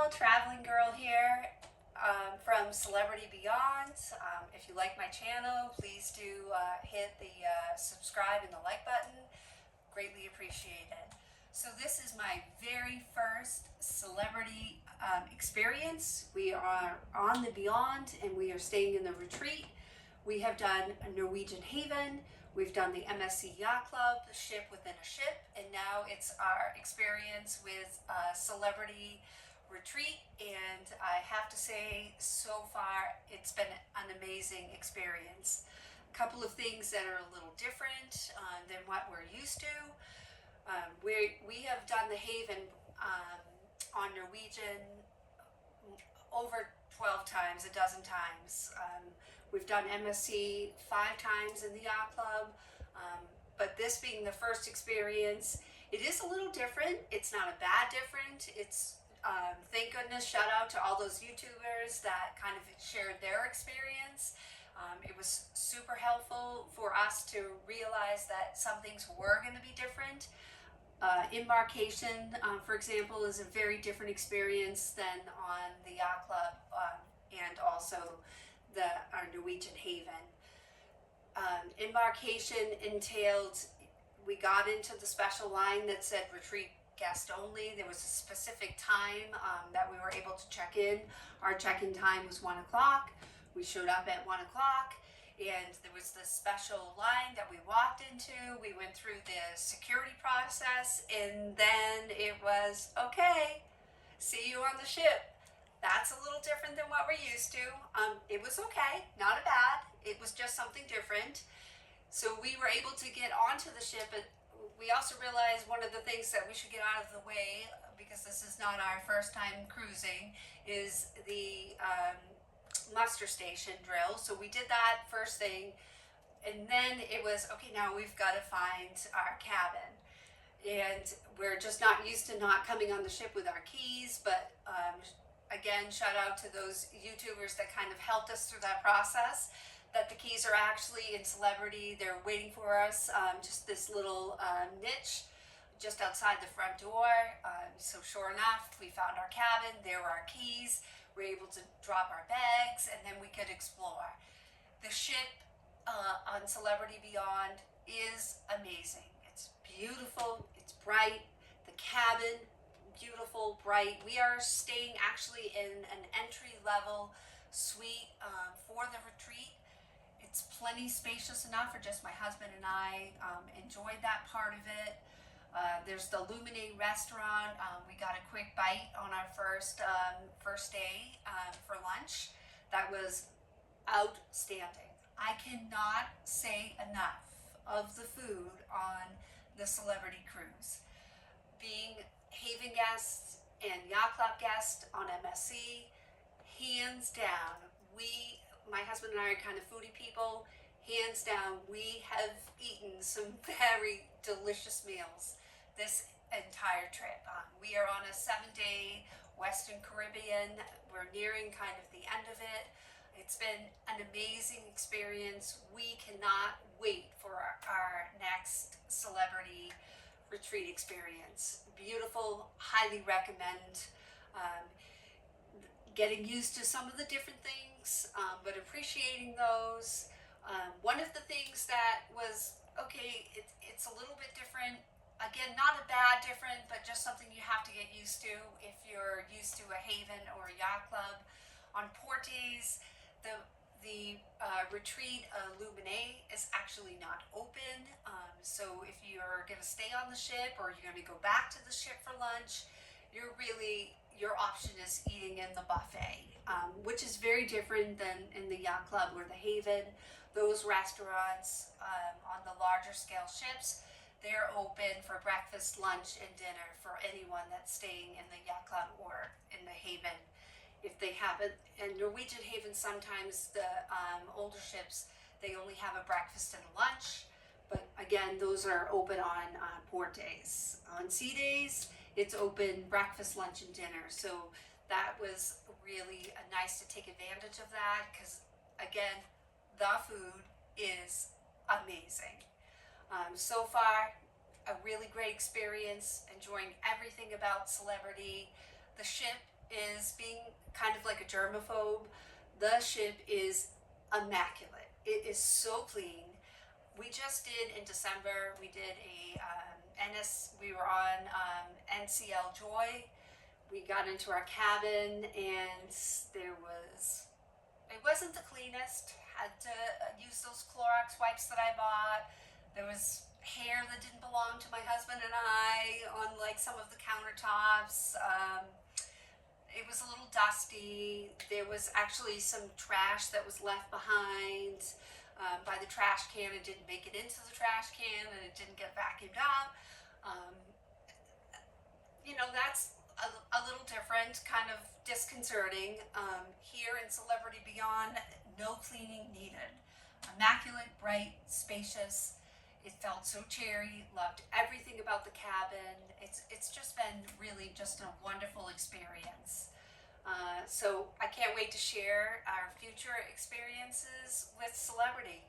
Hello, traveling girl here from Celebrity Beyond. If you like my channel, please do hit the subscribe and the like button. Greatly appreciated. So this is my very first celebrity experience. We are on the Beyond and we are staying in the retreat. We have done a Norwegian Haven. We've done the MSC Yacht Club, the ship within a ship, and now it's our experience with a celebrity retreat. And I have to say, so far, it's been an amazing experience. A couple of things that are a little different than what we're used to. We have done the Haven on Norwegian over 12 times, a dozen times. We've done MSC 5 times in the Yacht Club, but this being the first experience, it is a little different. It's not a bad different. It's thank goodness, shout out to all those YouTubers that kind of shared their experience. It was super helpful for us to realize that some things were going to be different. Embarkation, for example, is a very different experience than on the Yacht Club and also our Norwegian Haven. Embarkation entailed, we got into the special line that said retreat guest only. There was a specific time that we were able to check in. Our check-in time was 1 o'clock. We showed up at 1 o'clock. And there was this special line that we walked into. We went through the security process, and then it was, okay, see you on the ship. That's a little different than what we're used to. It was okay, not a bad. It was just something different. So we were able to get onto the ship, but we also realized one of the things that we should get out of the way, because this is not our first time cruising, is the muster station drill. So we did that first thing, and then it was okay, now we've got to find our cabin. And we're just not used to not coming on the ship with our keys, but again, shout out to those YouTubers that kind of helped us through that process, that the keys are actually in Celebrity. They're waiting for us, just this little niche just outside the front door. So sure enough, we found our cabin. There were our keys. We were able to drop our bags, and then we could explore. The ship on Celebrity Beyond is amazing. It's beautiful. It's bright. The cabin, beautiful, bright. We are staying actually in an entry-level suite for the retreat. It's plenty spacious enough for just my husband and I. Enjoyed that part of it. There's the Lumine restaurant. We got a quick bite on our first day for lunch. That was outstanding. I cannot say enough of the food on the Celebrity Cruise. Being Haven guests and Yacht Club guests on MSC, hands down, my husband and I are kind of foodie people. Hands down, we have eaten some very delicious meals this entire trip. We are on a 7-day Western Caribbean. We're nearing kind of the end of it. It's been an amazing experience. We cannot wait for our next celebrity retreat experience. Beautiful, highly recommend. Getting used to some of the different things, but appreciating those. One of the things that was, okay, it's a little bit different. Again, not a bad different, but just something you have to get used to if you're used to a Haven or a Yacht Club. On port days, the retreat Lumine is actually not open. So if you're going to stay on the ship or you're going to go back to the ship for lunch, your option is eating in the buffet, which is very different than in the Yacht Club or the Haven. Those restaurants on the larger scale ships, they're open for breakfast, lunch, and dinner for anyone that's staying in the Yacht Club or in the Haven. If they have it, and Norwegian Haven, sometimes the older ships, they only have a breakfast and a lunch. But again, those are open on port days. On sea days, it's open breakfast, lunch, and dinner. So that was really nice to take advantage of that, because again, the food is amazing. So far, a really great experience, enjoying everything about Celebrity. The ship is being kind of like a germaphobe. The ship is immaculate. It is so clean. We just did in December. We did a We were on NCL Joy. We got into our cabin, and it wasn't the cleanest. Had to use those Clorox wipes that I bought. There was hair that didn't belong to my husband and I on like some of the countertops. It was a little dusty. There was actually some trash that was left behind by the trash can. It didn't make it into the trash can, and it didn't get vacuumed out. Um, that's a little different, kind of disconcerting. Here in Celebrity Beyond, no cleaning needed. Immaculate, bright, spacious. It felt so cheery. Loved everything about the cabin. It's just been really just a wonderful experience. So I can't wait to share our future experiences with Celebrity.